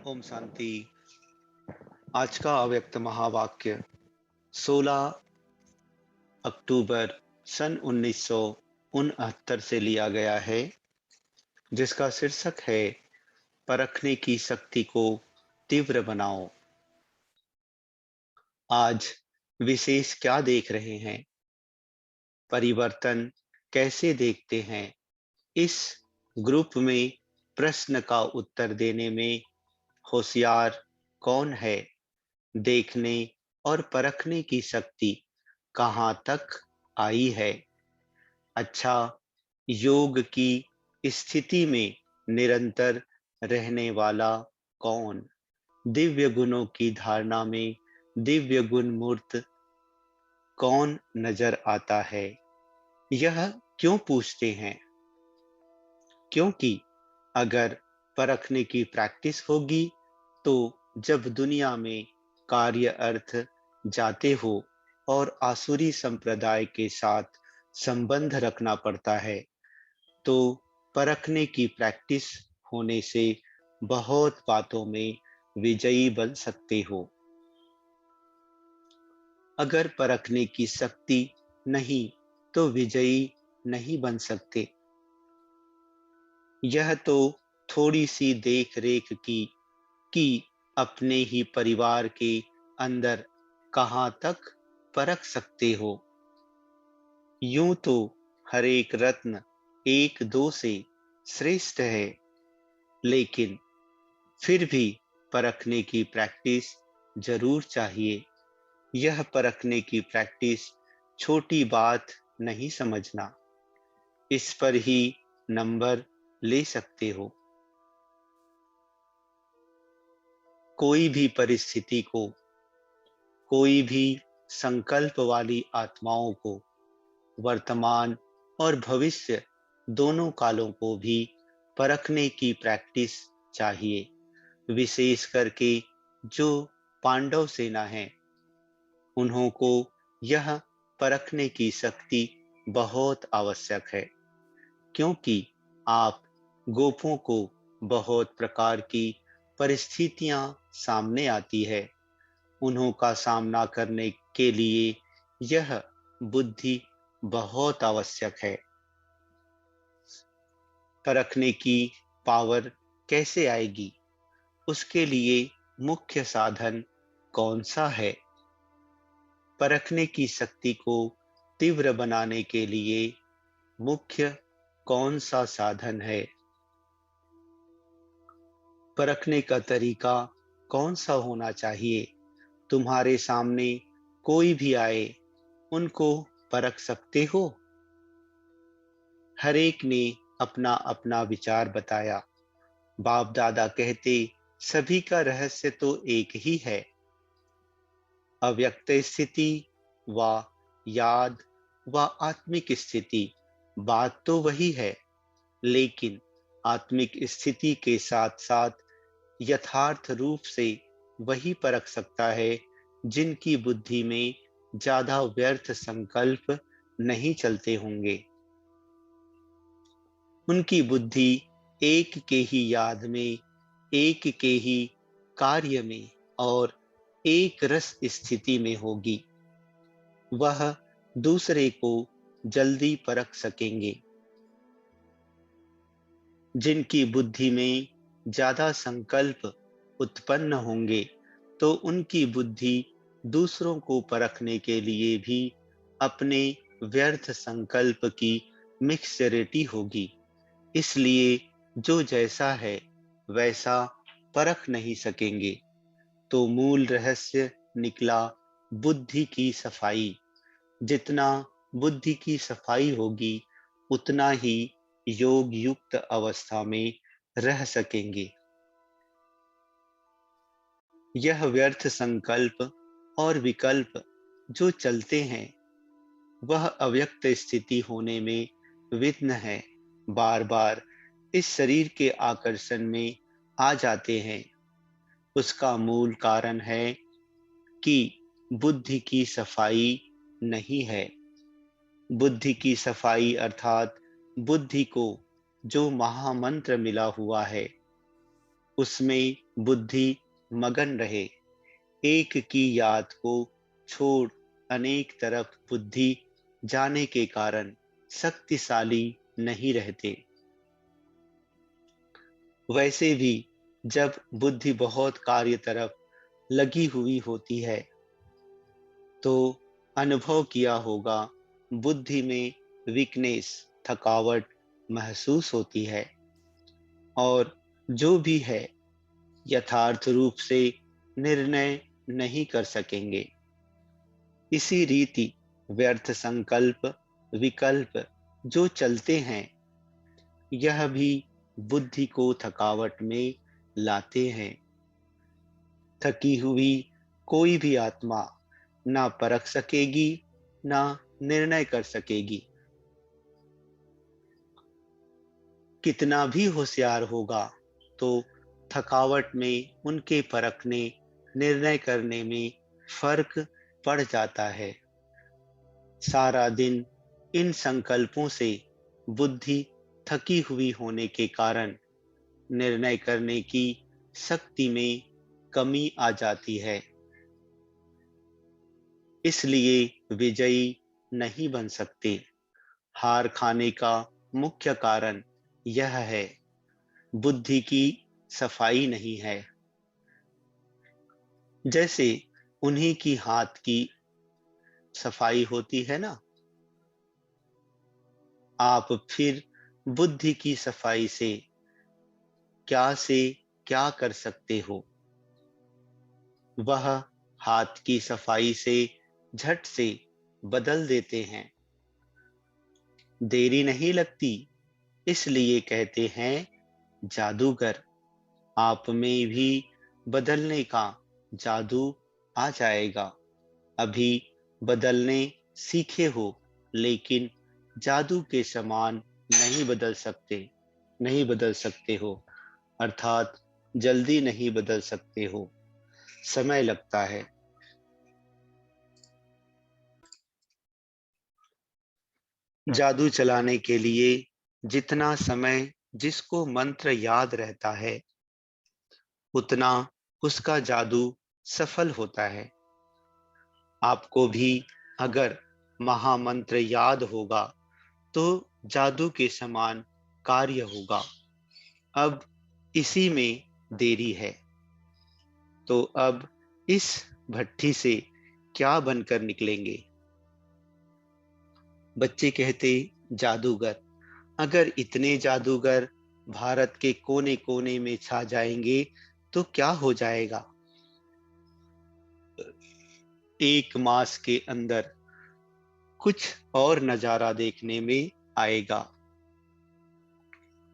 ओम शांति। आज का अव्यक्त महावाक्य 16 अक्टूबर सन 1969 से लिया गया है, जिसका शीर्षक है परखने की शक्ति को तीव्र बनाओ। आज विशेष क्या देख रहे हैं? परिवर्तन कैसे देखते हैं? इस ग्रुप में प्रश्न का उत्तर देने में होशियार कौन है? देखने और परखने की शक्ति कहाँ तक आई है? अच्छा, योग की स्थिति में निरंतर रहने वाला कौन? दिव्य गुणों की धारणा में दिव्य गुण मूर्त कौन नजर आता है? यह क्यों पूछते हैं? क्योंकि अगर परखने की प्रैक्टिस होगी तो जब दुनिया में कार्य अर्थ जाते हो और आसुरी संप्रदाय के साथ संबंध रखना पड़ता है, तो परखने की प्रैक्टिस होने से बहुत बातों में विजयी बन सकते हो। अगर परखने की शक्ति नहीं तो विजयी नहीं बन सकते। यह तो थोड़ी सी देख रेख की कि अपने ही परिवार के अंदर कहाँ तक परख सकते हो। यूं तो हर एक रत्न एक दो से श्रेष्ठ है, लेकिन फिर भी परखने की प्रैक्टिस जरूर चाहिए। यह परखने की प्रैक्टिस छोटी बात नहीं समझना, इस पर ही नंबर ले सकते हो। कोई भी परिस्थिति को, कोई भी संकल्प वाली आत्माओं को, वर्तमान और भविष्य दोनों कालों को भी परखने की प्रैक्टिस चाहिए। विशेष करके जो पांडव सेना है, उन्हों को यह परखने की शक्ति बहुत आवश्यक है, क्योंकि आप गोपों को बहुत प्रकार की परिस्थितियां सामने आती है। उन्हों का सामना करने के लिए यह बुद्धि बहुत आवश्यक है। परखने की पावर कैसे आएगी? उसके लिए मुख्य साधन कौन सा है? परखने की शक्ति को तीव्र बनाने के लिए मुख्य कौन सा साधन है? परखने का तरीका कौन सा होना चाहिए? तुम्हारे सामने कोई भी आए, उनको परख सकते हो? हर एक ने अपना अपना विचार बताया। बाप दादा कहते, सभी का रहस्य तो एक ही है। अव्यक्त स्थिति व याद व आत्मिक स्थिति, बात तो वही है, लेकिन आत्मिक स्थिति के साथ साथ यथार्थ रूप से वही परख सकता है जिनकी बुद्धि में ज्यादा व्यर्थ संकल्प नहीं चलते होंगे। उनकी बुद्धि एक के ही याद में, एक के ही कार्य में और एक रस स्थिति में होगी। वह दूसरे को जल्दी परख सकेंगे। जिनकी बुद्धि में ज्यादा संकल्प उत्पन्न होंगे, तो उनकी बुद्धि दूसरों को परखने के लिए भी अपने व्यर्थ संकल्प की मिक्सचरिटी होगी। इसलिए जो जैसा है वैसा परख नहीं सकेंगे। तो मूल रहस्य निकला बुद्धि की सफाई। जितना बुद्धि की सफाई होगी, उतना ही योग युक्त अवस्था में रह सकेंगे। यह व्यर्थ संकल्प और विकल्प जो चलते हैं, वह अव्यक्त स्थिति होने में विघ्न है। बार बार इस शरीर के आकर्षण में आ जाते हैं। उसका मूल कारण है कि बुद्धि की सफाई नहीं है। बुद्धि की सफाई अर्थात बुद्धि को जो महामंत्र मिला हुआ है, उसमें बुद्धि मगन रहे। एक की याद को छोड़ अनेक तरफ बुद्धि जाने के कारण शक्तिशाली नहीं रहते। वैसे भी जब बुद्धि बहुत कार्य तरफ लगी हुई होती है तो अनुभव किया होगा, बुद्धि में वीकनेस, थकावट महसूस होती है और जो भी है यथार्थ रूप से निर्णय नहीं कर सकेंगे। इसी रीति व्यर्थ संकल्प, विकल्प जो चलते हैं, यह भी बुद्धि को थकावट में लाते हैं। थकी हुई कोई भी आत्मा ना परख सकेगी, ना निर्णय कर सकेगी। कितना भी होशियार होगा तो थकावट में उनके परखने, निर्णय करने में फर्क पड़ जाता है। सारा दिन इन संकल्पों से बुद्धि थकी हुई होने के कारण निर्णय करने की शक्ति में कमी आ जाती है। इसलिए विजयी नहीं बन सकते। हार खाने का मुख्य कारण यह है, बुद्धि की सफाई नहीं है। जैसे उन्हीं की हाथ की सफाई होती है ना, आप फिर बुद्धि की सफाई से क्या कर सकते हो? वह हाथ की सफाई से झट से बदल देते हैं। देरी नहीं लगती, इसलिए कहते हैं जादूगर। आप में भी बदलने का जादू आ जाएगा। अभी बदलने सीखे हो, लेकिन जादू के समान नहीं बदल सकते हो, अर्थात जल्दी नहीं बदल सकते हो, समय लगता है। जादू चलाने के लिए जितना समय जिसको मंत्र याद रहता है, उतना उसका जादू सफल होता है। आपको भी अगर महामंत्र याद होगा तो जादू के समान कार्य होगा। अब इसी में देरी है। तो अब इस भट्ठी से क्या बनकर निकलेंगे? बच्चे कहते, जादूगर। अगर इतने जादूगर भारत के कोने कोने में छा जाएंगे तो क्या हो जाएगा? एक मास के अंदर कुछ और नजारा देखने में आएगा।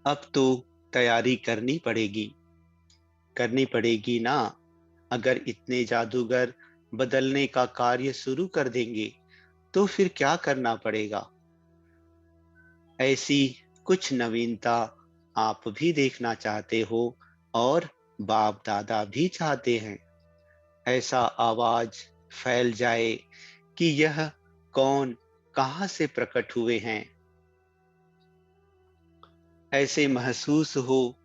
अब तो तैयारी करनी पड़ेगी ना। अगर इतने जादूगर बदलने का कार्य शुरू कर देंगे तो फिर क्या करना पड़ेगा? ऐसी कुछ नवीनता आप भी देखना चाहते हो और बाप दादा भी चाहते हैं। ऐसा आवाज फैल जाए कि यह कौन, कहां से प्रकट हुए हैं। ऐसे महसूस हो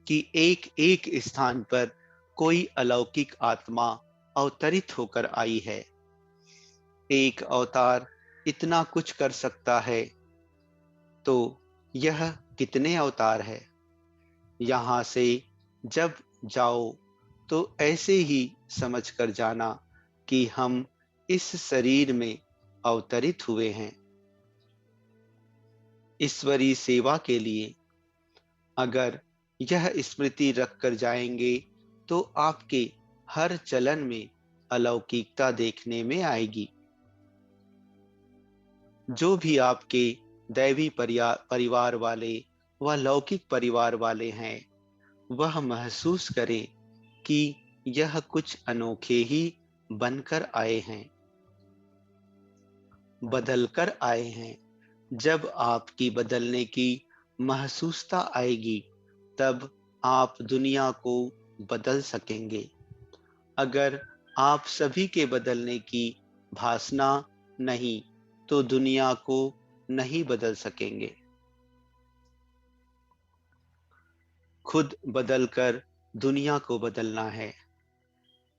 कि एक एक स्थान पर कोई अलौकिक आत्मा अवतरित होकर आई है। एक अवतार इतना कुछ कर सकता है तो यह कितने अवतार है? यहां से जब जाओ तो ऐसे ही समझ कर जाना कि हम इस शरीर में अवतरित हुए हैं ईश्वरीय सेवा के लिए। अगर यह स्मृति रख कर जाएंगे तो आपके हर चलन में अलौकिकता देखने में आएगी। जो भी आपके दैवी परिवार वाले व लौकिक परिवार वाले हैं, वह महसूस करें कि यह कुछ अनोखे ही बनकर आए हैं, बदल कर आए हैं। जब आपकी बदलने की महसूसता आएगी, तब आप दुनिया को बदल सकेंगे। अगर आप सभी के बदलने की भासना नहीं, तो दुनिया को नहीं बदल सकेंगे। खुद बदलकर दुनिया को बदलना है।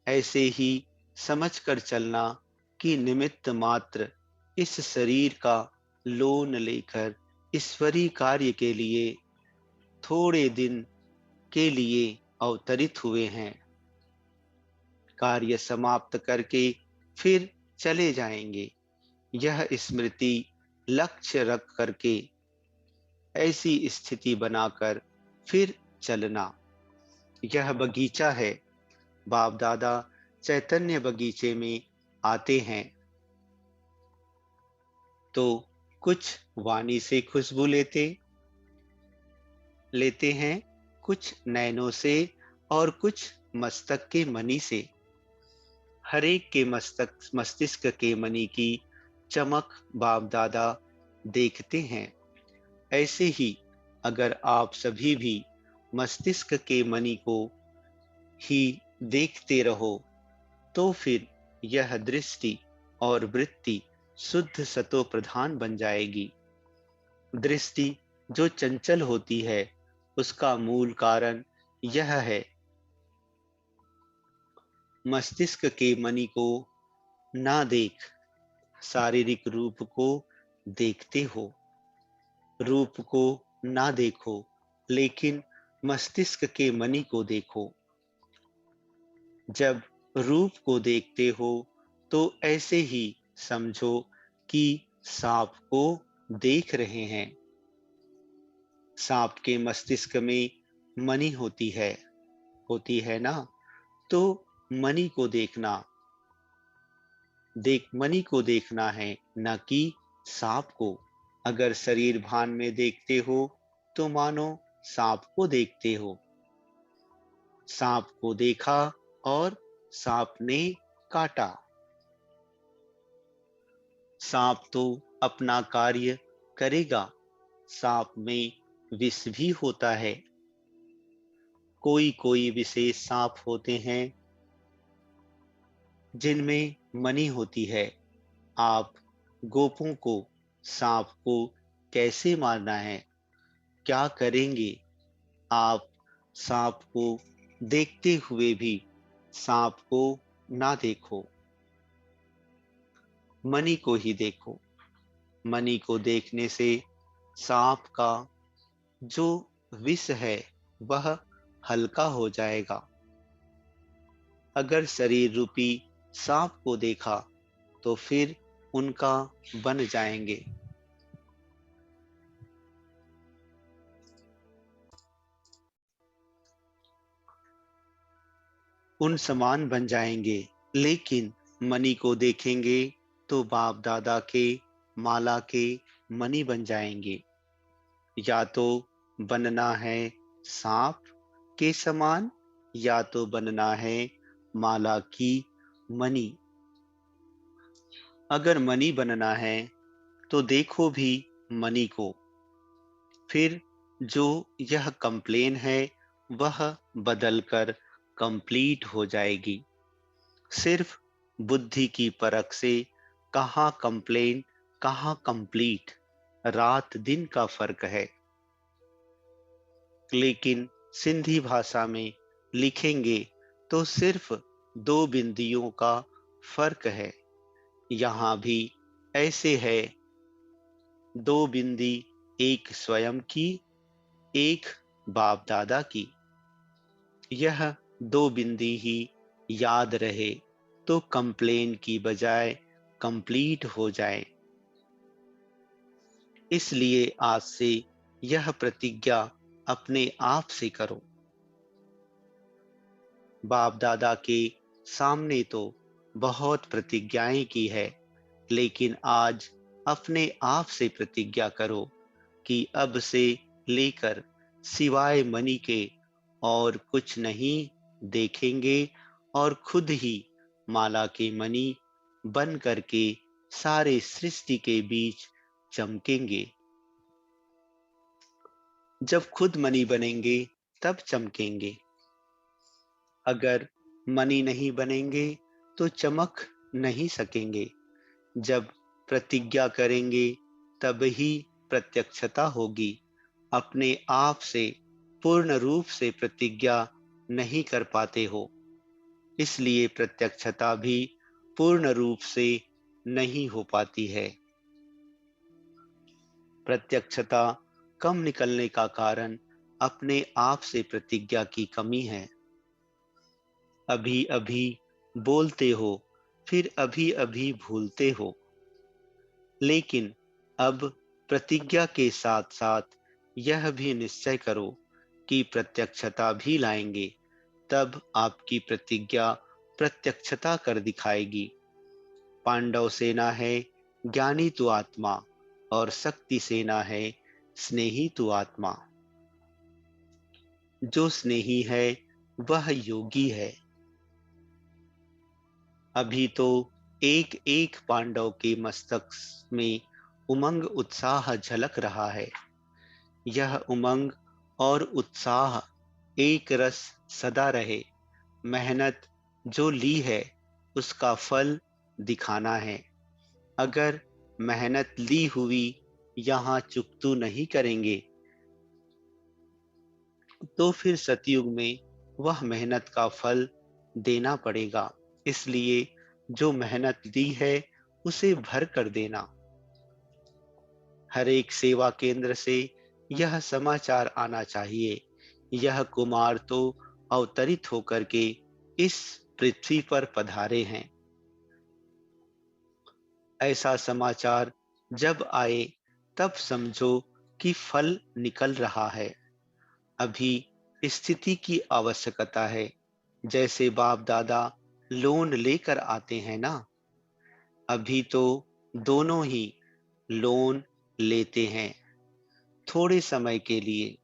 ऐसे ही समझ कर चलना कि निमित्त मात्र इस शरीर का लोन लेकर ईश्वरीय कार्य के लिए थोड़े दिन के लिए अवतरित हुए हैं। कार्य समाप्त करके फिर चले जाएंगे। यह स्मृति लक्ष्य रख करके ऐसी स्थिति बनाकर फिर चलना। यह बगीचा है। बाप दादा चैतन्य बगीचे में आते हैं तो कुछ वाणी से खुशबू लेते लेते हैं, कुछ नैनों से और कुछ मस्तक के मणि से। हरेक के मस्तिष्क के मणि की चमक बाप दादा देखते हैं। ऐसे ही अगर आप सभी भी मस्तिष्क के मणि को ही देखते रहो तो फिर यह दृष्टि और वृत्ति शुद्ध सतो प्रधान बन जाएगी। दृष्टि जो चंचल होती है उसका मूल कारण यह है, मस्तिष्क के मणि को ना देख शारीरिक रूप को देखते हो। रूप को ना देखो लेकिन मस्तिष्क के मणि को देखो। जब रूप को देखते हो तो ऐसे ही समझो कि सांप को देख रहे हैं। सांप के मस्तिष्क में मणि होती है ना, तो मणि को मणि को देखना है, न कि सांप को। अगर शरीर भान में देखते हो तो मानो सांप को देखते हो। सांप को देखा और सांप ने काटा। सांप तो अपना कार्य करेगा। सांप में विष भी होता है। कोई कोई विशेष सांप होते हैं जिनमें मणि होती है। आप गोपों को सांप को कैसे मारना है, क्या करेंगे? आप सांप को देखते हुए भी सांप को ना देखो, मणि को ही देखो। मणि को देखने से सांप का जो विष है वह हल्का हो जाएगा। अगर शरीर रूपी सांप को देखा तो फिर उनका बन जाएंगे। उन समान बन जाएंगे। लेकिन मणि को देखेंगे तो बाप दादा के माला के मणि बन जाएंगे। या तो बनना है सांप के समान या तो बनना है माला की मणि। अगर मणि बनना है तो देखो भी मणि को। फिर जो यह कंप्लेन है वह बदलकर कंप्लीट हो जाएगी। सिर्फ बुद्धि की परख से कहाँ कंप्लेन कहाँ कंप्लीट, रात दिन का फर्क है। लेकिन सिंधी भाषा में लिखेंगे तो सिर्फ दो बिंदियों का फर्क है। यहाँ भी ऐसे है, दो बिंदी, एक स्वयं की, एक बाप दादा की। यह दो बिंदी ही याद रहे तो कंप्लेन की बजाय कंप्लीट हो जाए। इसलिए आज से यह प्रतिज्ञा अपने आप से करो। बाप दादा के सामने तो बहुत प्रतिज्ञाएं की है, लेकिन आज अपने आप से प्रतिज्ञा करो कि अब से लेकर सिवाय मणि के और कुछ नहीं देखेंगे और खुद ही माला के मणि बन करके सारे सृष्टि के बीच चमकेंगे। जब खुद मणि बनेंगे तब चमकेंगे। अगर मणि नहीं बनेंगे तो चमक नहीं सकेंगे। जब प्रतिज्ञा करेंगे तब ही प्रत्यक्षता होगी। अपने आप से पूर्ण रूप से प्रतिज्ञा नहीं कर पाते हो, इसलिए प्रत्यक्षता भी पूर्ण रूप से नहीं हो पाती है। प्रत्यक्षता कम निकलने का कारण अपने आप से प्रतिज्ञा की कमी है। अभी अभी बोलते हो, फिर अभी अभी भूलते हो। लेकिन अब प्रतिज्ञा के साथ साथ यह भी निश्चय करो कि प्रत्यक्षता भी लाएंगे, तब आपकी प्रतिज्ञा प्रत्यक्षता कर दिखाएगी। पांडव सेना है ज्ञानी तू आत्मा, और शक्ति सेना है स्नेही तू आत्मा। जो स्नेही है वह योगी है। अभी तो एक एक पांडव के मस्तक में उमंग उत्साह झलक रहा है। यह उमंग और उत्साह एक रस सदा रहे। मेहनत जो ली है उसका फल दिखाना है। अगर मेहनत ली हुई यहाँ चुकतू नहीं करेंगे, तो फिर सतयुग में वह मेहनत का फल देना पड़ेगा। इसलिए जो मेहनत दी है उसे भर कर देना। हर एक सेवा केंद्र से यह समाचार आना चाहिए, यह कुमार तो अवतरित होकर के इस पृथ्वी पर पधारे हैं। ऐसा समाचार जब आए तब समझो कि फल निकल रहा है। अभी स्थिति की आवश्यकता है। जैसे बाप दादा लोन लेकर आते हैं ना, अभी तो दोनों ही लोन लेते हैं। थोड़े समय के लिए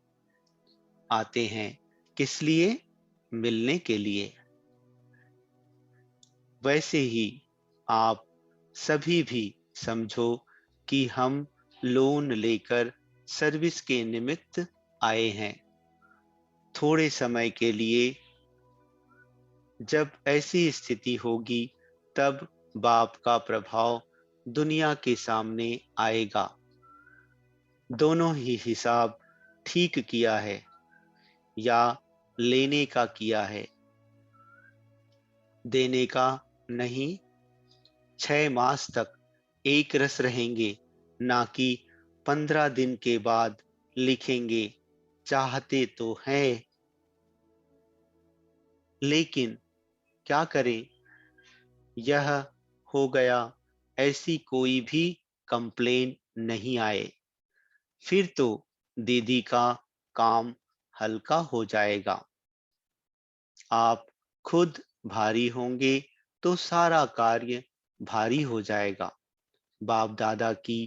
आते हैं, किस लिए? मिलने के लिए। वैसे ही आप सभी भी समझो कि हम लोन लेकर सर्विस के निमित्त आए हैं। थोड़े समय के लिए। जब ऐसी स्थिति होगी तब बाप का प्रभाव दुनिया के सामने आएगा। दोनों ही हिसाब ठीक किया है या लेने का किया है, देने का नहीं। 6 मास तक एक रस रहेंगे, ना कि 15 दिन के बाद लिखेंगे चाहते तो हैं, लेकिन क्या करें। यह हो गया, ऐसी कोई भी कंप्लेन नहीं आए, फिर तो दीदी का काम हल्का हो जाएगा। आप खुद भारी होंगे तो सारा कार्य भारी हो जाएगा। बाप दादा की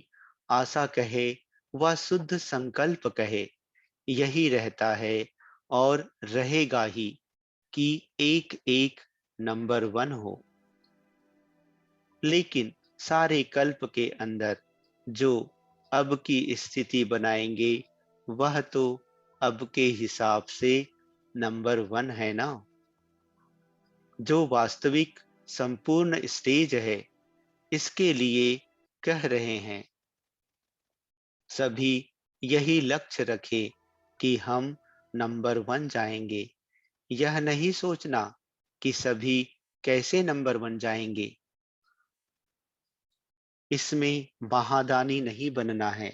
आशा कहे व शुद्ध संकल्प कहे, यही रहता है और रहेगा ही कि एक एक नंबर 1 हो। लेकिन सारे कल्प के अंदर जो अब की स्थिति बनाएंगे वह तो अब के हिसाब से नंबर 1 है ना। जो वास्तविक संपूर्ण स्टेज है, इसके लिए कह रहे हैं। सभी यही लक्ष्य रखे कि हम नंबर 1 जाएंगे। यह नहीं सोचना कि सभी कैसे नंबर 1 जाएंगे। इसमें महादानी नहीं बनना है।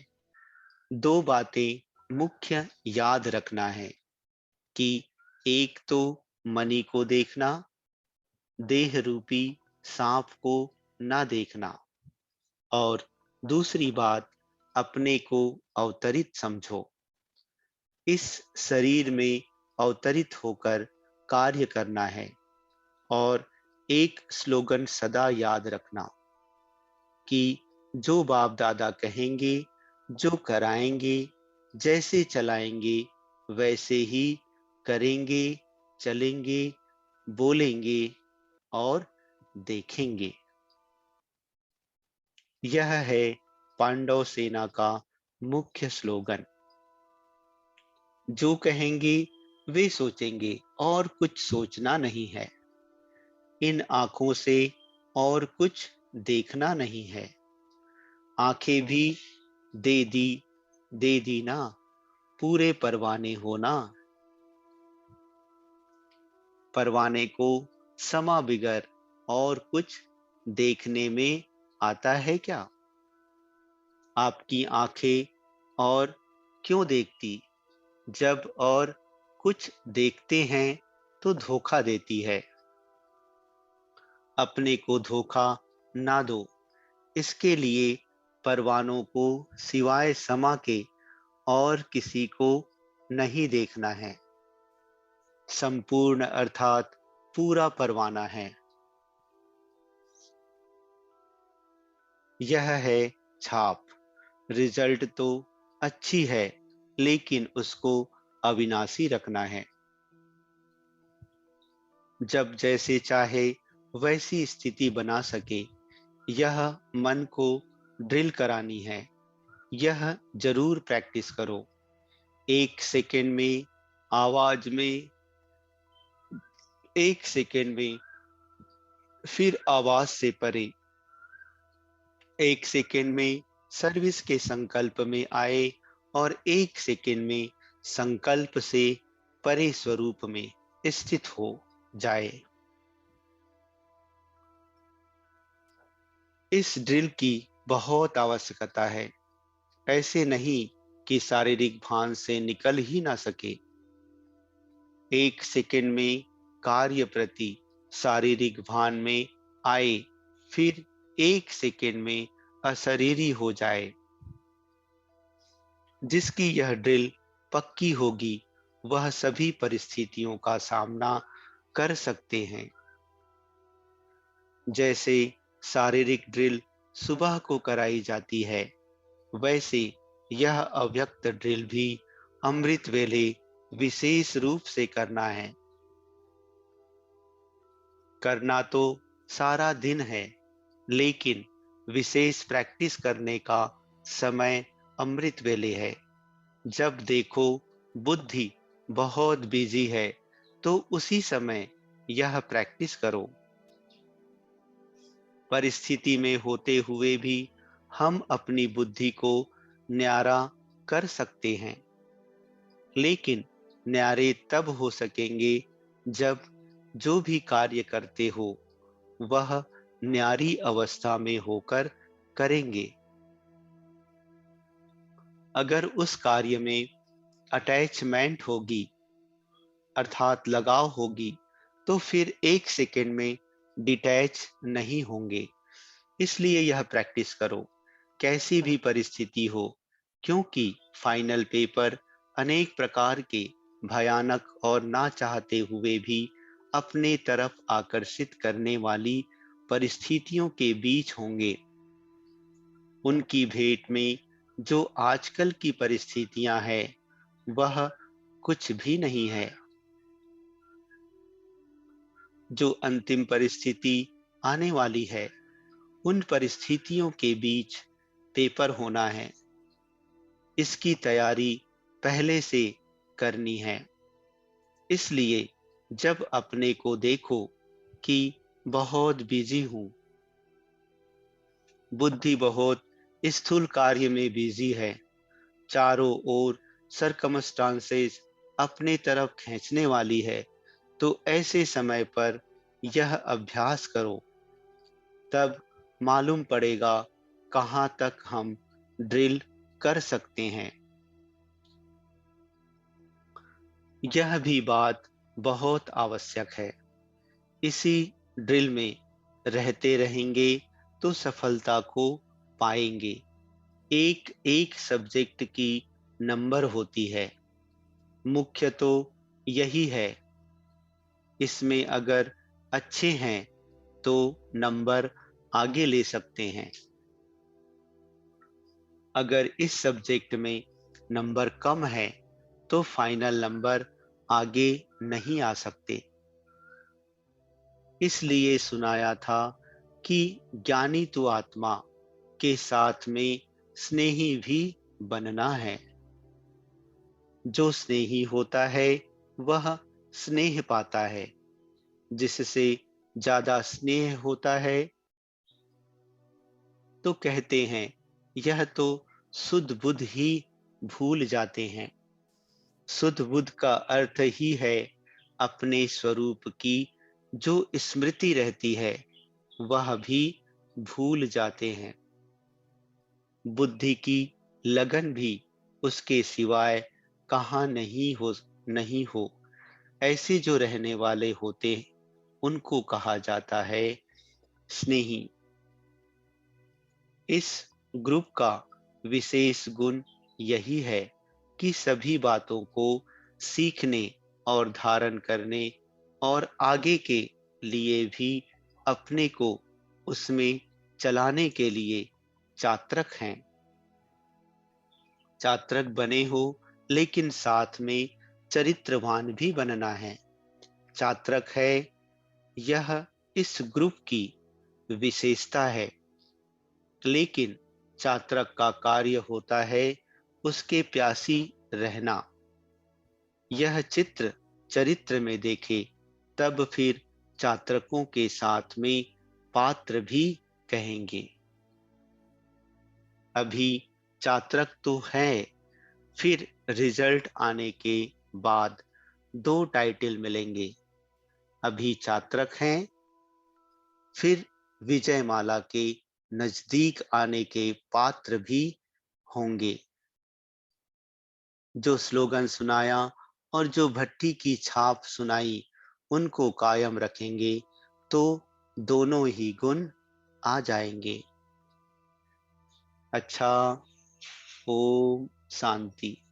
2 बातें मुख्य याद रखना है कि एक तो मनी को देखना, देह रूपी सांप को ना देखना, और दूसरी बात अपने को अवतरित समझो। इस शरीर में अवतरित होकर कार्य करना है। और एक स्लोगन सदा याद रखना कि जो बाप दादा कहेंगे, जो कराएंगे, जैसे चलाएंगे वैसे ही करेंगे, चलेंगे, बोलेंगे और देखेंगे। यह है पांडव सेना का मुख्य स्लोगन। जो कहेंगे वे सोचेंगे, और कुछ सोचना नहीं है। इन आंखों से और कुछ देखना नहीं है। आंखें भी दे दी, दे दी ना, पूरे परवाने हो ना। परवाने को समा बिगर और कुछ देखने में आता है क्या? आपकी आंखें और क्यों देखती, जब और कुछ देखते हैं तो धोखा देती है। अपने को धोखा ना दो, इसके लिए परवानों को सिवाय समा के और किसी को नहीं देखना है। संपूर्ण अर्थात पूरा परवाना है। यह है छाप। रिजल्ट तो अच्छी है, लेकिन उसको अविनाशी रखना है। जब जैसे चाहे वैसी स्थिति बना सके, यह मन को ड्रिल करानी है। यह जरूर प्रैक्टिस करो। 1 सेकेंड में आवाज में, 1 सेकेंड में, फिर आवाज से परे, 1 सेकेंड में सर्विस के संकल्प में आए और 1 सेकेंड में संकल्प से परे स्वरूप में स्थित हो जाए। इस ड्रिल की बहुत आवश्यकता है। ऐसे नहीं कि शारीरिक भान से निकल ही ना सके। 1 सेकेंड में कार्य प्रति शारीरिक भान में आए, फिर 1 सेकेंड में अशरीरी हो जाए। जिसकी यह ड्रिल पक्की होगी, वह सभी परिस्थितियों का सामना कर सकते हैं। जैसे शारीरिक ड्रिल सुबह को कराई जाती है, वैसे यह अव्यक्त ड्रिल भी अमृत वेले विशेष रूप से करना है। करना तो सारा दिन है, लेकिन विशेष प्रैक्टिस करने का समय अमृत वेले है। जब देखो बुद्धि बहुत बिजी है, तो उसी समय यह प्रैक्टिस करो। परिस्थिति में होते हुए भी हम अपनी बुद्धि को न्यारा कर सकते हैं, लेकिन न्यारे तब हो सकेंगे जब जो भी कार्य करते हो वह न्यारी अवस्था में होकर करेंगे। अगर उस कार्य में अटैचमेंट होगी, अर्थात लगाव होगी, तो फिर 1 सेकेंड में डिटैच नहीं होंगे। इसलिए यह प्रैक्टिस करो, कैसी भी परिस्थिति हो, क्योंकि फाइनल पेपर अनेक प्रकार के भयानक और ना चाहते हुए भी अपने तरफ आकर्षित करने वाली परिस्थितियों के बीच होंगे। उनकी भेंट में जो आजकल की परिस्थितियां हैं, वह कुछ भी नहीं है। जो अंतिम परिस्थिति आने वाली है, उन परिस्थितियों के बीच पेपर होना है। इसकी तैयारी पहले से करनी है। इसलिए जब अपने को देखो कि बहुत बिजी हूं, बुद्धि बहुत स्थूल कार्य में बिजी है, चारों ओर सरकमस्टांसेस अपने तरफ खींचने वाली है, तो ऐसे समय पर यह अभ्यास करो। तब मालूम पड़ेगा कहाँ तक हम ड्रिल कर सकते हैं। यह भी बात बहुत आवश्यक है। इसी ड्रिल में रहते रहेंगे तो सफलता को पाएंगे। एक एक सब्जेक्ट की नंबर होती है। मुख्य तो यही है। इसमें अगर अच्छे हैं तो नंबर आगे ले सकते हैं। अगर इस सब्जेक्ट में नंबर कम है तो फाइनल नंबर आगे नहीं आ सकते। इसलिए सुनाया था कि ज्ञानी तो आत्मा के साथ में स्नेही भी बनना है। जो स्नेही होता है वह स्नेह पाता है। जिससे ज्यादा स्नेह होता है तो कहते हैं यह तो शुद्ध बुद्ध ही भूल जाते हैं। शुद्ध बुद्ध का अर्थ ही है अपने स्वरूप की जो स्मृति रहती है, वह भी भूल जाते हैं। बुद्धि की लगन भी उसके सिवाय कहाँ नहीं हो। ऐसे जो रहने वाले होते, उनको कहा जाता है स्नेही। इस ग्रुप का विशेष गुण यही है कि सभी बातों को सीखने और धारण करने और आगे के लिए भी अपने को उसमें चलाने के लिए चात्रक हैं। चात्रक बने हो, लेकिन साथ में चरित्रवान भी बनना है। चात्रक है, यह इस ग्रुप की विशेषता है, लेकिन चात्रक का कार्य होता है उसके प्यासी रहना। यह चित्र चरित्र में देखे, तब फिर चात्रकों के साथ में पात्र भी कहेंगे। अभी चात्रक तो है, फिर रिजल्ट आने के बाद दो टाइटल मिलेंगे। अभी चात्रक हैं, फिर विजयमाला के नजदीक आने के पात्र भी होंगे। जो स्लोगन सुनाया और जो भट्टी की छाप सुनाई, उनको कायम रखेंगे तो दोनों ही गुण आ जाएंगे। अच्छा, ओम शांति।